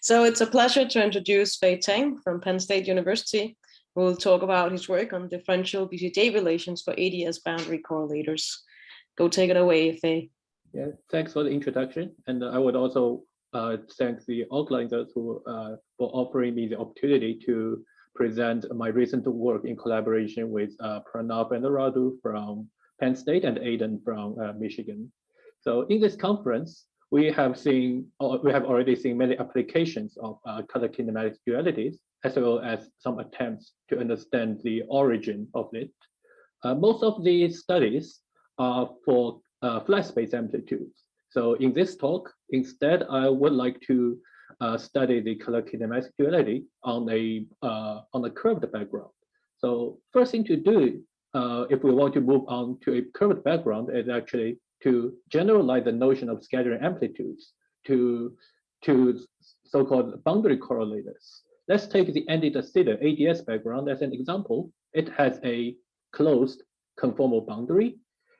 So it's a pleasure to introduce Fei Teng from Penn State University, who will talk about his work on differential BCJ relations for ADS boundary correlators. Go take it away, Fei. Yeah, thanks for the introduction. And I would also thank the organizers who for offering me the opportunity to present my recent work in collaboration with Pranav and Radu from Penn State and Aidan from Michigan. So in this conference, we have already seen many applications of color kinematic dualities, as well as some attempts to understand the origin of it. Most of these studies are for flat space amplitudes. So in this talk, instead, I would like to study the color kinematic duality on a curved background. So first thing to do, if we want to move on to a curved background, is actually to generalize the notion of scattering amplitudes to so-called boundary correlators. Let's take the anti-de Sitter ADS background as an example. It has a closed conformal boundary,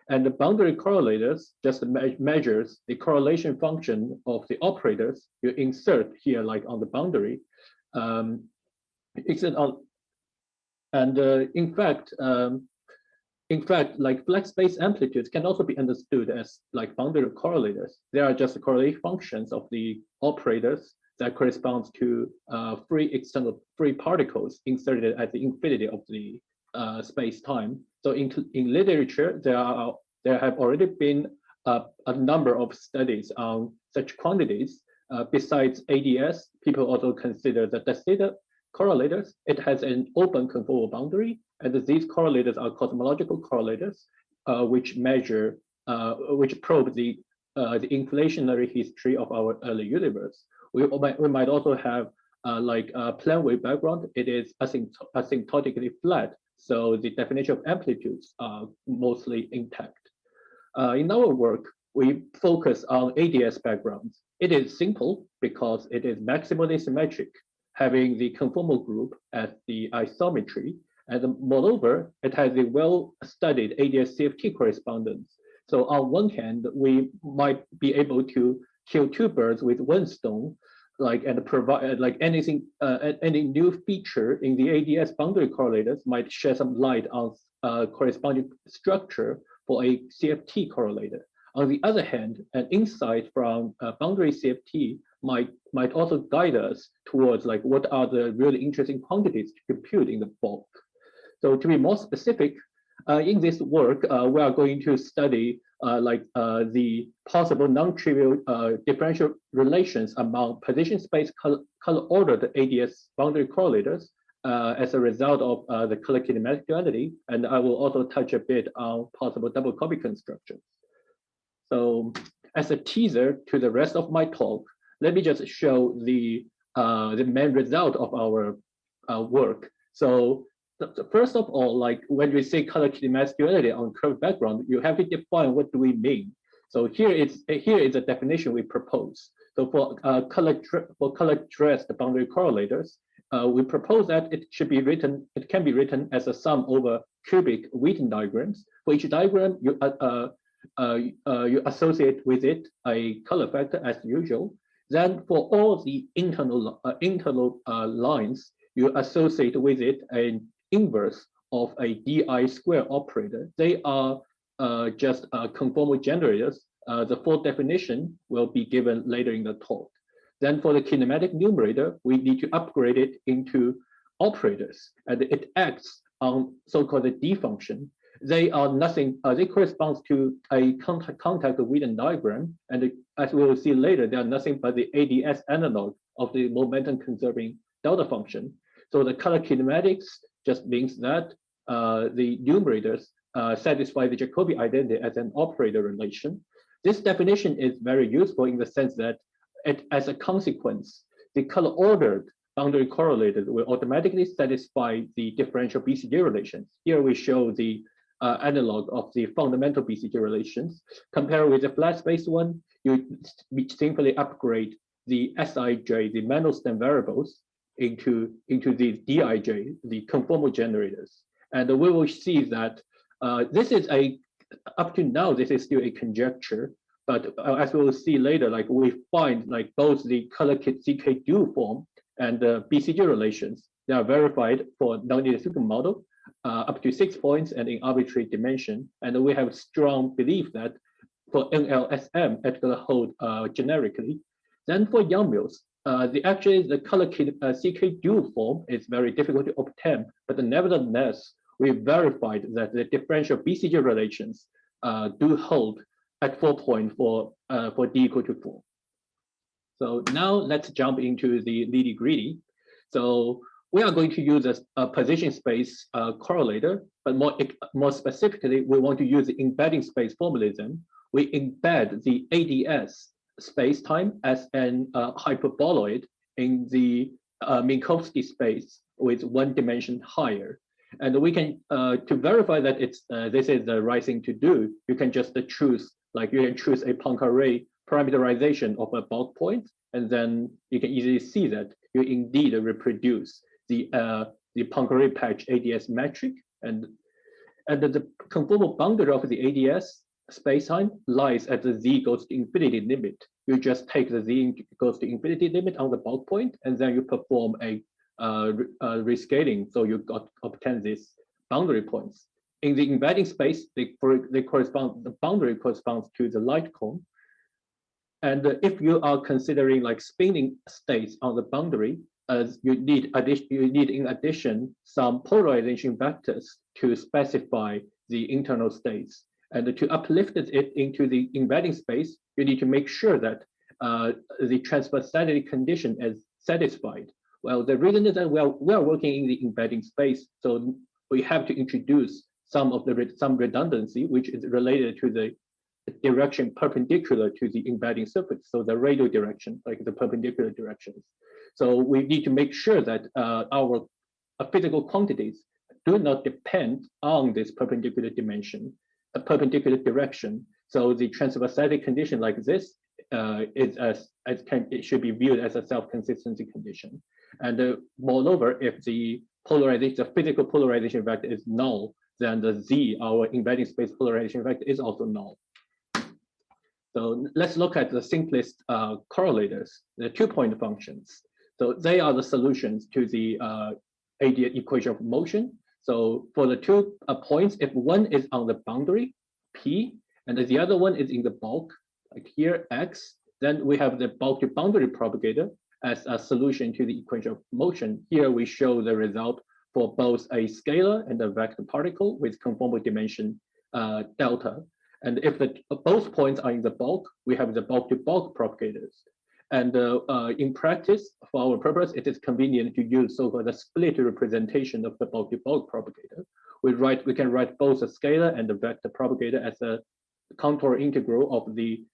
and the boundary correlators just measures the correlation function of the operators you insert here, like on the boundary. In fact, like flat space amplitudes can also be understood as like boundary correlators. They are just correlation functions of the operators that corresponds to free particles inserted at the infinity of the space-time. So in literature, there have already been a number of studies on such quantities. Besides ADS, people also consider the de Sitter correlators. It has an open conformal boundary, and these correlators are cosmological correlators, which probe the inflationary history of our early universe. We might also have like a plane wave background. It is asymptotically flat, so the definition of amplitudes are mostly intact. In our work, we focus on ADS backgrounds. It is simple because it is maximally symmetric, having the conformal group as the isometry, and moreover, it has a well-studied ADS CFT correspondence. So on one hand, we might be able to kill two birds with one stone, and provide any new feature in the ADS boundary correlators might shed some light on corresponding structure for a CFT correlator. On the other hand, an insight from boundary CFT might also guide us towards what are the really interesting quantities to compute in the bulk. So to be more specific, in this work, we are going to study the possible non-trivial differential relations among position space color ordered ADS boundary correlators as a result of the color kinematic duality, and I will also touch a bit on possible double copy constructions. So as a teaser to the rest of my talk, let me just show the main result of our work. So first of all, when we say color kinematic duality on curved background, you have to define what do we mean. So here is a definition we propose. So for color dressed boundary correlators, we propose that it can be written as a sum over cubic Wheaton diagrams. For each diagram, you associate with it a color factor as usual. Then for all the internal lines, you associate with it an inverse of a di square operator. They are just conformal generators. The full definition will be given later in the talk. Then for the kinematic numerator, we need to upgrade it into operators, and it acts on so-called the D function. They are nothing, they correspond to a contact Wheaton diagram, and as we will see later, they are nothing but the ADS analog of the momentum conserving delta function. So the color kinematics just means that the numerators satisfy the Jacobi identity as an operator relation. This definition is very useful in the sense that as a consequence, the color ordered boundary correlators will automatically satisfy the differential BCJ relations. Here we show the analog of the fundamental BCJ relations. Compared with the flat space one, you simply upgrade the Sij, the Mandelstam variables, into the Dij, the conformal generators. And we will see that this is up to now, this is still a conjecture, But as we will see later, like we find like both the color CK dual form and the BCG relations, they are verified for nonlinear system model up to 6 points and in arbitrary dimension. And we have strong belief that for NLSM, it's going to hold generically. Then for Yang-Mills, the color CK dual form is very difficult to obtain, but nevertheless, we verified that the differential BCG relations do hold at 4 points for D equal to 4. So now let's jump into the nitty-gritty. So we are going to use a position space correlator, but more specifically, we want to use the embedding space formalism. We embed the ADS space-time as an hyperboloid in the Minkowski space with 1 dimension higher. And we can, to verify that this is the right thing to do, you can just choose, like you can choose a Poincare parameterization of a bulk point, and then you can easily see that you indeed reproduce the Poincare patch ADS metric, and the conformal boundary of the ADS spacetime lies at the z goes to infinity limit. You just take the z goes to infinity limit on the bulk point, and then you perform a rescaling, so you obtain these boundary points. In the embedding space, the boundary corresponds to the light cone. And if you are considering like spinning states on the boundary, you need in addition some polarization vectors to specify the internal states. And to uplift it into the embedding space, you need to make sure that the transversality condition is satisfied. Well, the reason is that we are working in the embedding space, so we have to introduce some redundancy, which is related to the direction perpendicular to the embedding surface, so the radial direction, like the perpendicular directions. So we need to make sure that our physical quantities do not depend on this perpendicular dimension, a perpendicular direction. So the transversality condition like this it should be viewed as a self-consistency condition. And moreover, if the physical polarization vector is null, then the z, our embedding space polarization vector, is also null. So let's look at the simplest correlators, the 2-point functions. So they are the solutions to the AD equation of motion. So for the 2 points, if one is on the boundary, P, and the other one is in the bulk, like here, X, then we have the bulk to boundary propagator as a solution to the equation of motion. Here we show the result for both a scalar and a vector particle with conformal dimension delta. And if both points are in the bulk, we have the bulk to bulk propagators. And in practice, for our purpose, it is convenient to use so-called a split representation of the bulk to bulk propagator. We can write both a scalar and a vector propagator as a contour integral of the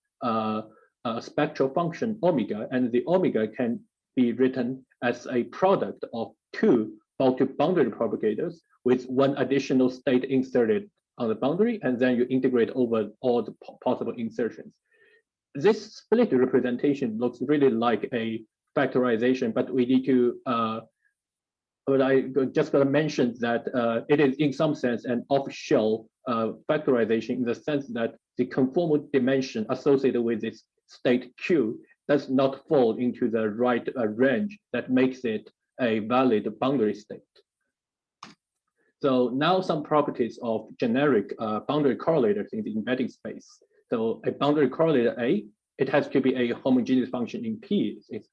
spectral function omega, and the omega can be written as a product of 2 bulk to boundary propagators with 1 additional state inserted on the boundary, and then you integrate over all the possible insertions. This split representation looks really like a factorization, but we need to, but I just got to mention that it is in some sense an off-shell factorization in the sense that the conformal dimension associated with this state Q does not fall into the right range that makes it a valid boundary state. So now some properties of generic boundary correlators in the embedding space. So a boundary correlator A, it has to be a homogeneous function in P. It's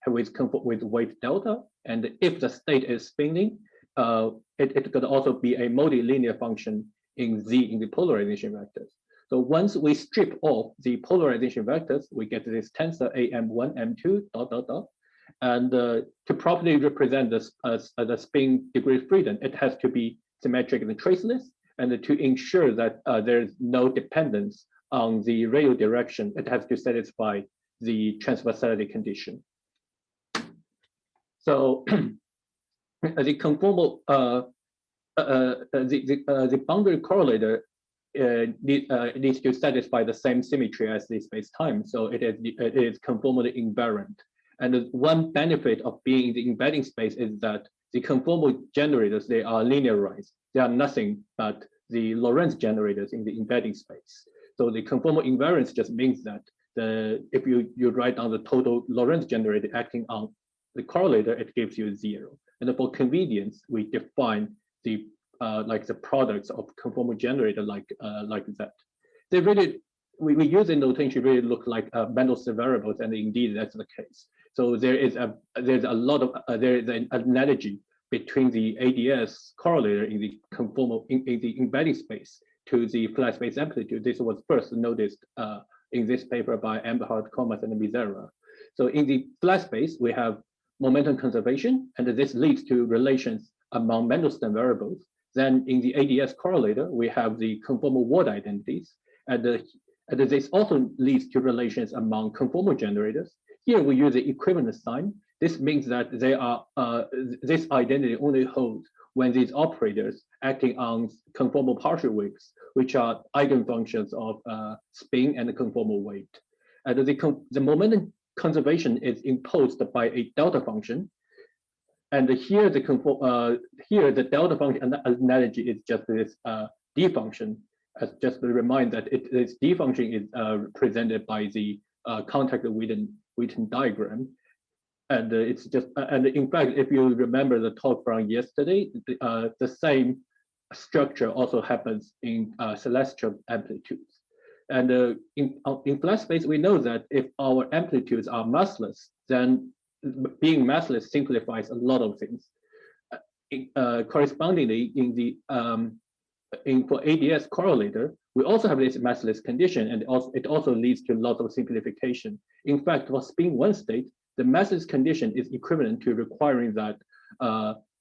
with weight delta, and if the state is spinning, it could also be a multilinear function in Z in the polarization vectors. So once we strip off the polarization vectors, we get this tensor AM1, M2, dot, dot, dot. And to properly represent this as the spin degree freedom, it has to be symmetric and traceless. And to ensure that there is no dependence on the radial direction, it has to satisfy the transversality condition. So the conformal, the boundary correlator needs to satisfy the same symmetry as the space-time. So it is conformally invariant. And one benefit of being in the embedding space is that the conformal generators, they are linearized. They are nothing but the Lorentz generators in the embedding space. So the conformal invariance just means that if you write down the total Lorentz generator acting on the correlator, it gives you 0. And for convenience, we define the like the products of conformal generator like that. They really we use the notation really look like Mendelssohn variables, and indeed that's the case. So there's a lot of there is an analogy between the ADS correlator in the conformal in the embedding space to the flat space amplitude. This was first noticed in this paper by Amberhart, Comas, and Mizera. So in the flat space, we have momentum conservation, and this leads to relations among Mendelssohn variables. Then in the ADS correlator, we have the conformal word identities, and this also leads to relations among conformal generators. Here we use the equivalence sign. This means that they are this identity only holds when these operators acting on conformal partial waves, which are eigenfunctions of spin and conformal weight. And the momentum conservation is imposed by a delta function. And here the delta function analogy is just this d function. As just to remind that this d function is represented by the contact Witten diagram. And it's just, and in fact, if you remember the talk from yesterday, the same structure also happens in celestial amplitudes. And in flat space, we know that if our amplitudes are massless, then being massless simplifies a lot of things. Correspondingly, for ADS correlator, we also have this massless condition, and it also leads to lots of simplification. In fact, for spin 1 state, the massless condition is equivalent to requiring that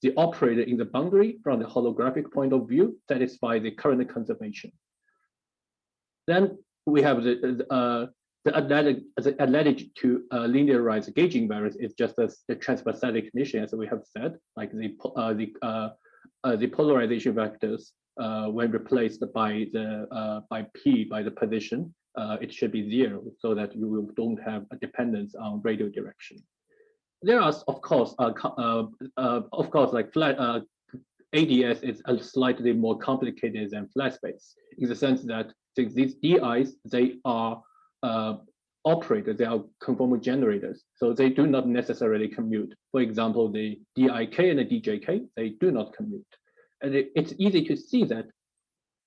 the operator in the boundary from the holographic point of view satisfy the current conservation. Then we have the analogy to linearize gauging invariance is just the transversality condition, as we have said, like the polarization vectors when replaced by P by the position, it should be 0, so that you don't have a dependence on radial direction. There are, of course, like flat ADS is a slightly more complicated than flat space in the sense that these DIs, they are operators, they are conformal generators, so they do not necessarily commute. For example, the DIK and the DJK, they do not commute. And it's easy to see that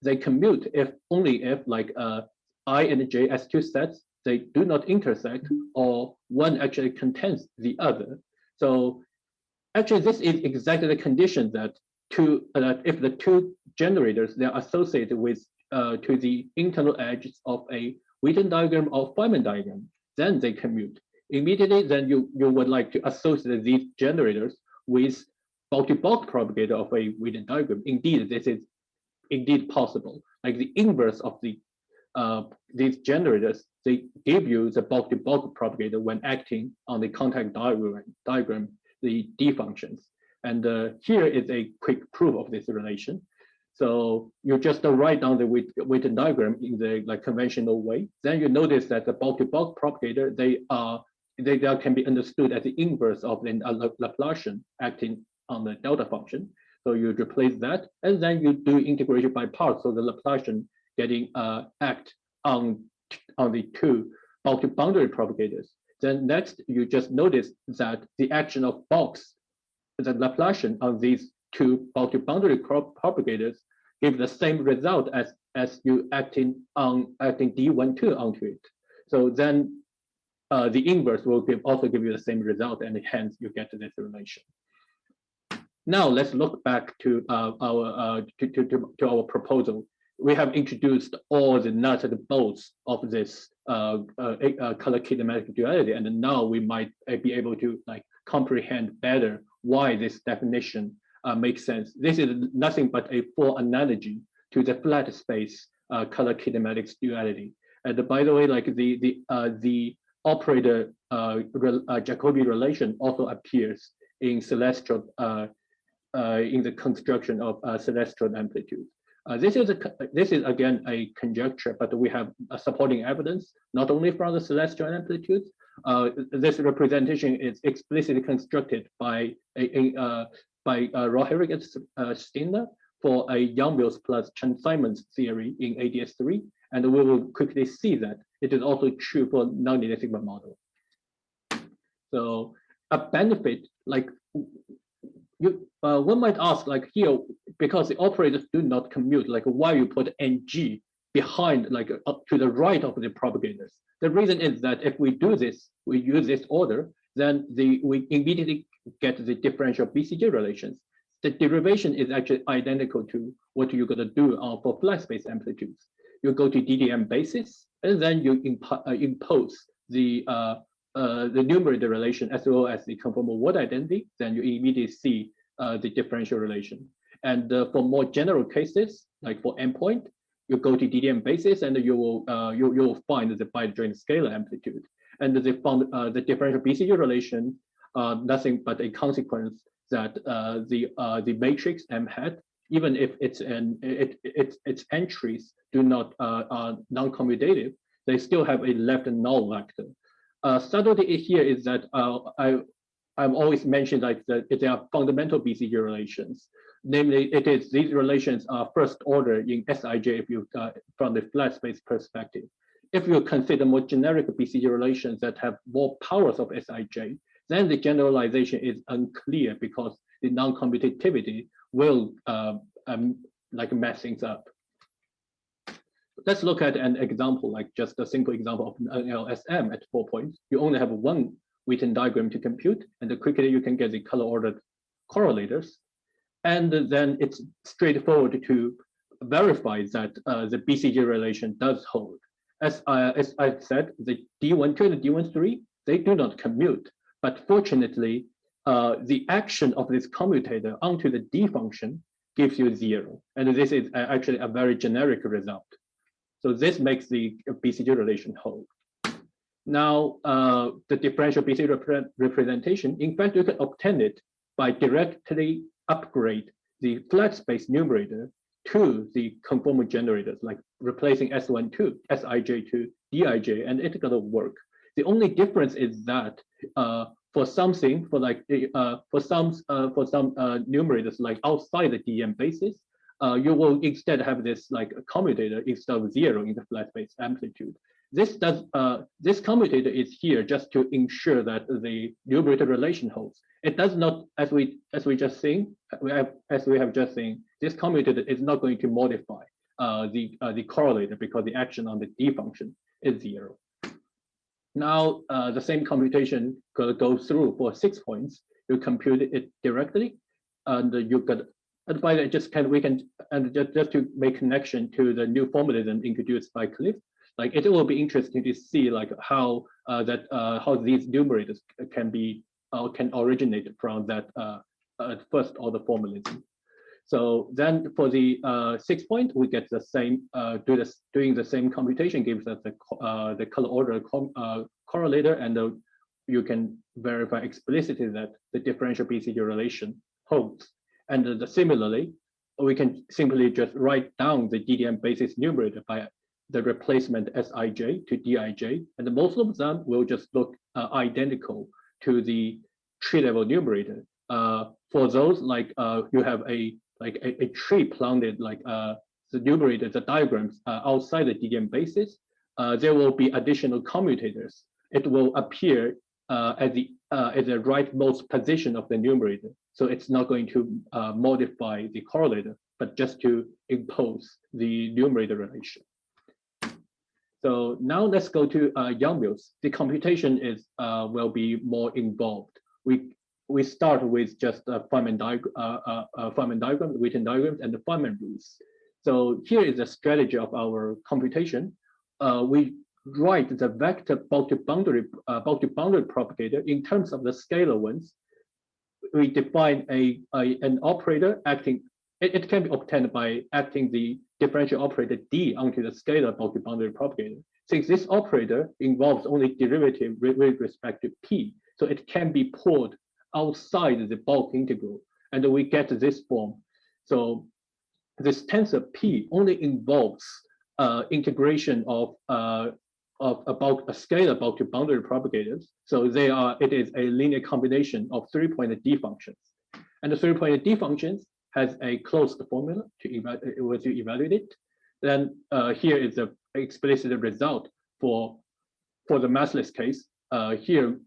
they commute only if like I and J as 2 sets, they do not intersect, or one actually contains the other. So actually this is exactly the condition that if the 2 generators, they are associated with to the internal edges of a Witten diagram or Feynman diagram, then they commute. Immediately, then you would like to associate these generators with bulk-to-bulk propagator of a Witten diagram. Indeed, this is indeed possible. Like the inverse of these generators, they give you the bulk-to-bulk propagator when acting on the contact diagram, the D functions. And here is a quick proof of this relation. So you just write down the Witten diagram in the conventional way. Then you notice that the bulk-to-bulk propagator, they can be understood as the inverse of the Laplacian acting on the delta function. So you replace that, and then you do integration by parts. So the Laplacian getting act on the 2 bulk-to-boundary propagators. Then next, you just notice that the action of bulks, the Laplacian on these 2 bulk-to-boundary propagators give the same result as you acting D12 onto it. So then the inverse will also give you the same result, and hence you get this relation. Now let's look back to our proposal. We have introduced all the nuts and bolts of this color kinematic duality, and now we might be able to comprehend better why this definition makes sense. This is nothing but a full analogy to the flat space color kinematics duality. And by the way, the operator Jacobi relation also appears in celestial in the construction of celestial amplitude. This is again a conjecture, but we have supporting evidence not only from the celestial amplitudes. This representation is explicitly constructed by Rohrig and Stinner for a Young-Wills plus Chen-Simons theory in ADS3, And we will quickly see that it is also true for nonlinear sigma model. So a benefit, like one might ask, like here, because the operators do not commute, like why you put ng behind, like up to the right of the propagators? The reason is that if we do this, we use this order, then we immediately get the differential BCG relations. The derivation is actually identical to what you're going to do for flat space amplitudes. You go to DDM basis, and then you impose the numerator relation as well as the conformal word identity. Then you immediately see the differential relation. And for more general cases, like for endpoint, you go to DDM basis, and you will find the bijoint scalar amplitude. And the differential BCG relation, nothing but a consequence that the matrix M hat, even if its entries do not are non-commutative, they still have a left null vector. Subtlety here is that I'm always mentioned like that there are fundamental BCG relations. Namely, these relations are first order in Sij if you from the flat space perspective. If you consider more generic BCG relations that have more powers of Sij, then the generalization is unclear because the non-commutativity will like mess things up. Let's look at an example, like just a simple example of an LSM at 4 points. You only have one Witten diagram to compute, and quickly you can get the color-ordered correlators. And then it's straightforward to verify that the BCG relation does hold. As I said, the D12 and the D13, they do not commute. But fortunately, the action of this commutator onto the D function gives you 0. And this is actually a very generic result. So this makes the BCG relation hold. Now, the differential BCG representation, in fact, you can obtain it by directly upgrade the flat space numerator to the conformal generators, like replacing S1 to Sij to Dij, and it's gonna work. The only difference is that for some numerators like outside the DM basis, you will instead have this like commutator instead of 0 in the flat space amplitude. This commutator is here just to ensure that the numerator relation holds. It does not, as we have just seen, this commutator is not going to modify the correlator because the action on the D function is 0. Now the same computation could go through for 6 points. You compute it directly, and you could. And by that, just to make connection to the new formalism introduced by Cliff, like it will be interesting to see like how these numerators can originate from that first order formalism. So then for the 6 point, we get the same doing the same computation gives us the color order correlator, and you can verify explicitly that the differential BCG relation holds. And similarly, we can simply just write down the DDM basis numerator by the replacement Sij to Dij, and most of them will just look identical to the tree level numerator. For those like you have a tree planted like the numerator, the diagrams outside the DDM basis, there will be additional commutators. It will appear at the rightmost position of the numerator. So it's not going to modify the correlator, but just to impose the numerator relation. So now let's go to Young-Mills. The computation is will be more involved. We start with just Feynman diagram, Witten diagrams, and the Feynman rules. So here is the strategy of our computation. We write the vector bound-to-boundary propagator in terms of the scalar ones. We define an operator acting. It can be obtained by acting the differential operator D onto the scalar bound-to-boundary propagator. Since this operator involves only derivative with respect to P, so it can be pulled outside the bulk integral, and we get this form. So this tensor P only involves integration of about a scalar bound-to-boundary propagators. So it is a linear combination of 3-point D functions, and the 3-point D functions has a closed formula to evaluate it. Then here is explicit result for the massless case. Here,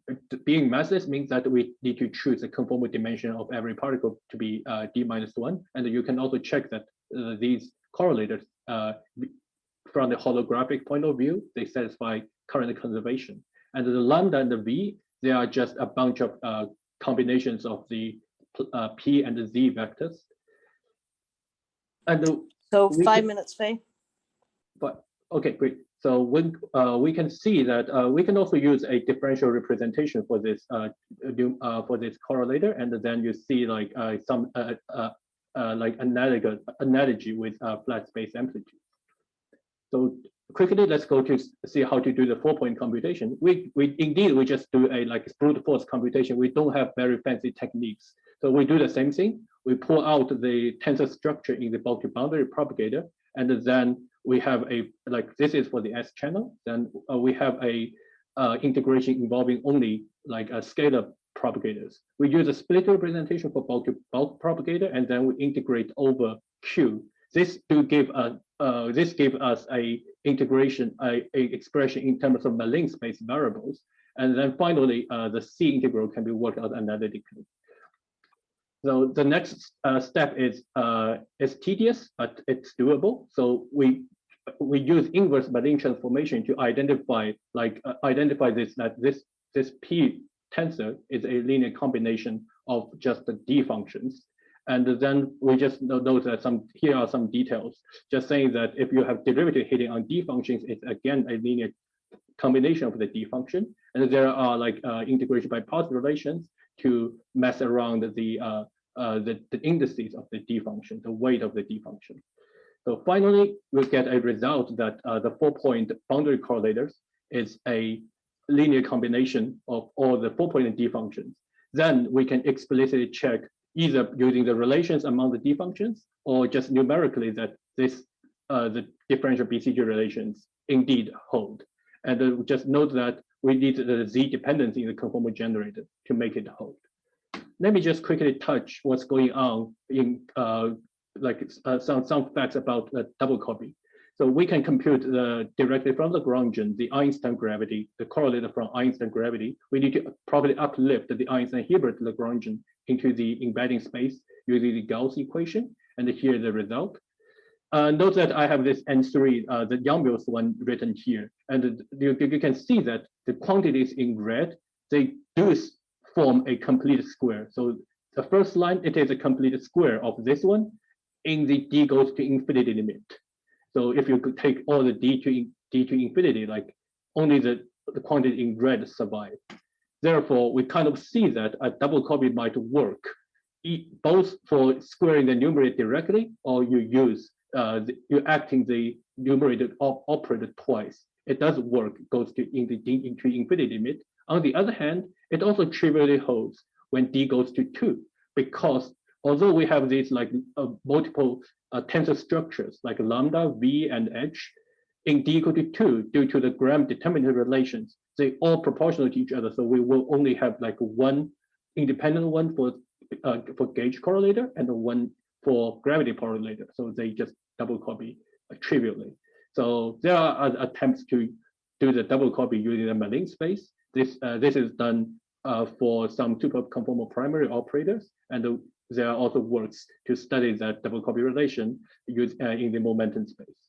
being massless means that we need to choose a conformal dimension of every particle to be d-1, and you can also check that these correlators, from the holographic point of view, they satisfy current conservation. And the lambda and the v, they are just a bunch of combinations of the p and the z vectors. And so 5 minutes, Fei. But okay, great. So when we can see that we can also use a differential representation for this correlator, and then you see like some like analogy with flat space amplitude. So quickly, let's go to see how to do the 4-point computation. We just do a like brute force computation. We don't have very fancy techniques. So we do the same thing. We pull out the tensor structure in the bulk boundary propagator, and then we have a, like this is for the S channel. Then we have a integration involving only like a scalar propagators. We use a split representation for bulk propagator, and then we integrate over Q. This give us a integration, a expression in terms of Malin space variables, and then finally the C integral can be worked out analytically. So the next step is tedious, but it's doable. So we use inverse Malin transformation to identify this P tensor is a linear combination of just the D functions. And then we just note that here are some details, just saying that if you have derivative hitting on D functions, it's again a linear combination of the D function. And there are like integration by path relations to mess around the indices of the D function, the weight of the D function. So finally, we get a result that the 4-point boundary correlators is a linear combination of all the 4-point D functions. Then we can explicitly check either using the relations among the D functions or just numerically that the differential BCG relations indeed hold. And just note that we need the Z dependency in the conformal generator to make it hold. Let me just quickly touch what's going on in some facts about the double copy. So we can compute directly from Lagrangian the Einstein gravity, the correlator from Einstein gravity. We need to probably uplift the Einstein-Hilbert Lagrangian into the embedding space using the Gauss equation, and here's the result. Note that I have this N3, the Young-Mills one written here, and you can see that the quantities in red, they do form a complete square. So the first line, it is a complete square of this one in the D goes to infinity limit. So if you could take all the D to infinity, like only the quantity in red survive. Therefore, we kind of see that a double copy might work both for squaring the numerator directly, or you use you're acting the numerator operator twice. It does work, goes into infinity limit. On the other hand, it also trivially holds when D goes to 2, because although we have these like multiple tensor structures like lambda, V, and H, in D equal to 2, due to the Graham determinative relations, they all proportional to each other. So we will only have like one independent one for gauge correlator and one for gravity correlator. So they just double copy trivially. So there are attempts to do the double copy using the Malin space. This is done for some super conformal primary operators, and there are also works to study that double copy relation used in the momentum space.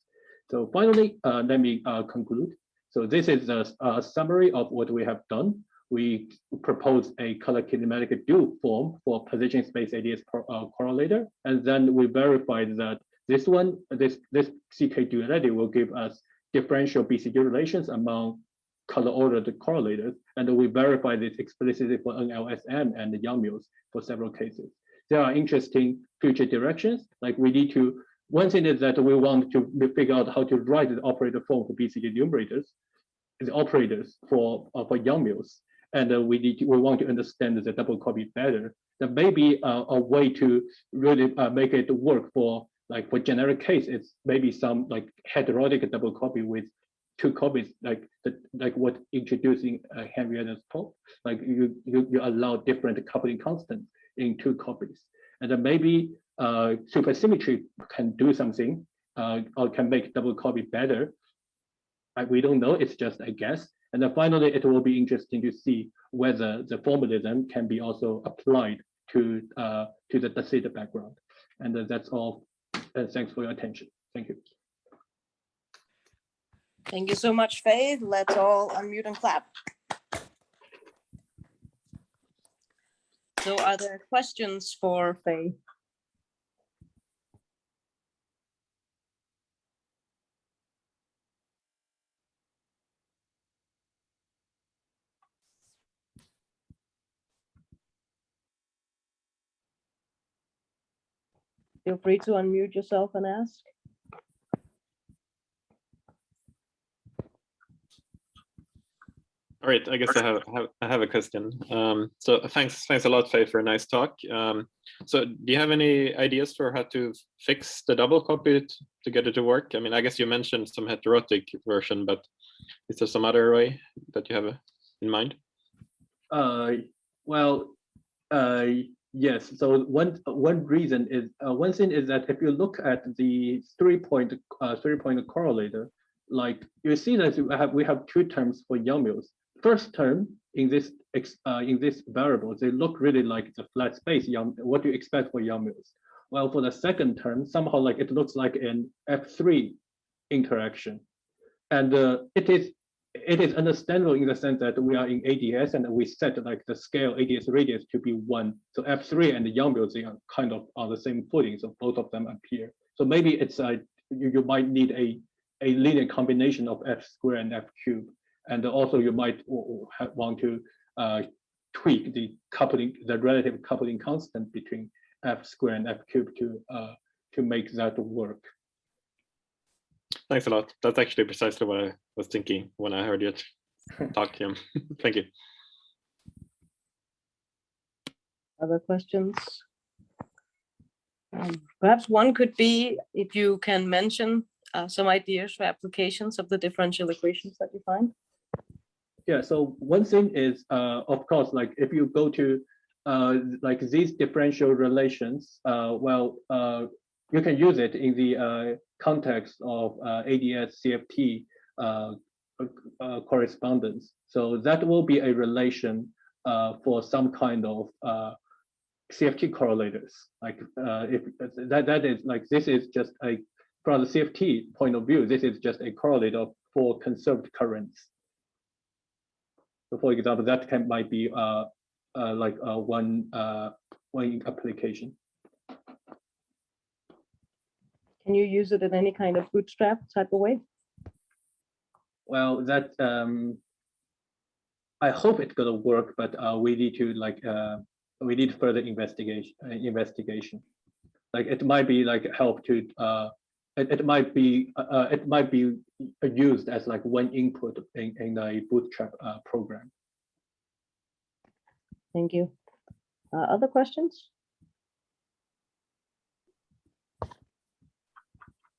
So finally, let me conclude. So this is a summary of what we have done. We propose a color kinematic dual form for position space ADS correlator, and then we verified that this CK duality will give us differential BCG relations among color ordered correlators, and we verify this explicitly for NLSM and the Young-Mills for several cases. There are interesting future directions, like we need to, one thing is that we want to figure out how to write the operator form for BCG numerators, the operators for Young-Mills, and we want to understand the double copy better. There may be a way to really make it work for, like for generic case, it's maybe some like heterotic double copy with 2 copies, like what introducing Henrietta's talk, like you allow different coupling constants in 2 copies, and then maybe supersymmetry can do something or can make double copy better. we don't know, it's just a guess. And then finally, it will be interesting to see whether the formalism can be also applied to the data background. And that's all. And thanks for your attention. Thank you. Thank you so much, Fei. Let's all unmute and clap. So are there questions for Fei? Feel free to unmute yourself and ask. All right, I guess I have a question. So thanks a lot, Fei, for a nice talk. So do you have any ideas for how to fix the double copy to get it to work? I mean, I guess you mentioned some heterotic version, but is there some other way that you have in mind? Yes. So one reason is one thing is that if you look at the three-point correlator, like you see that we have two terms for Young-Mills. First term in this variable, they look really like the flat space what do you expect for Young-Mills? Well, for the second term, somehow like it looks like an F3 interaction, and it is understandable in the sense that we are in ADS and we set like the scale ADS radius to be 1. So F3 and the Young-Mills are kind of on the same footing, so both of them appear. So maybe it's you might need a linear combination of F squared and F cubed. And also you might want to tweak the relative coupling constant between F squared and F cubed to make that work. Thanks a lot. That's actually precisely what I was thinking when I heard you talk to him. Thank you. Other questions? Perhaps one could be if you can mention some ideas for applications of the differential equations that you find. Yeah, so one thing is, of course, like if you go to like these differential relations, you can use it in the context of ADS CFT correspondence. So that will be a relation for some kind of CFT correlators. Like if that is like, this is just from the CFT point of view, this is just a correlator for conserved currents. So for example, that might be like one application. Can you use it in any kind of bootstrap type of way? Well, that I hope it's gonna work, but we need to like we need further investigation. Like it might be like help to it might be used as like one input in a bootstrap program. Thank you. Other questions?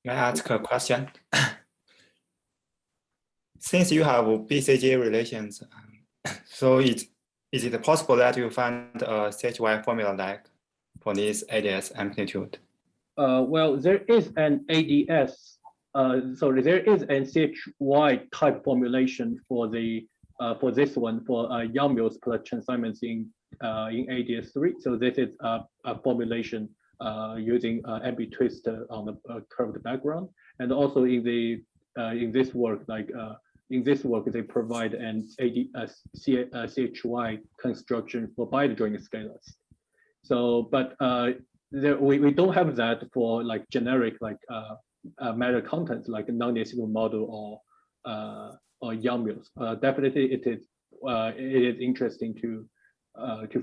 May I ask a question? Since you have BCG relations, so is it possible that you find a CHY formula like for this ADS amplitude? Well, there is an ADS, sorry, there is an CHY type formulation for the for this one for Young-Mills plus Chern-Simons in ADS3. So this is a formulation using ambitwister on the curved background, and also in the in this work, like in this work, they provide an CHY construction for biadjoint scalars. So, but we don't have that for like generic like matter contents like a non-decimal model or Young-Mills. Definitely, it is interesting to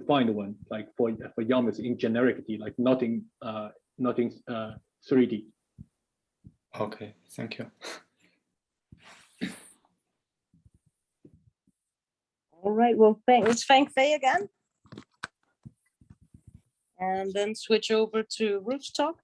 find one like for Young-Mills in genericity, like not in 3D. Okay, thank you. All right, well, let's thank Fei again. And then switch over to Ruth's talk.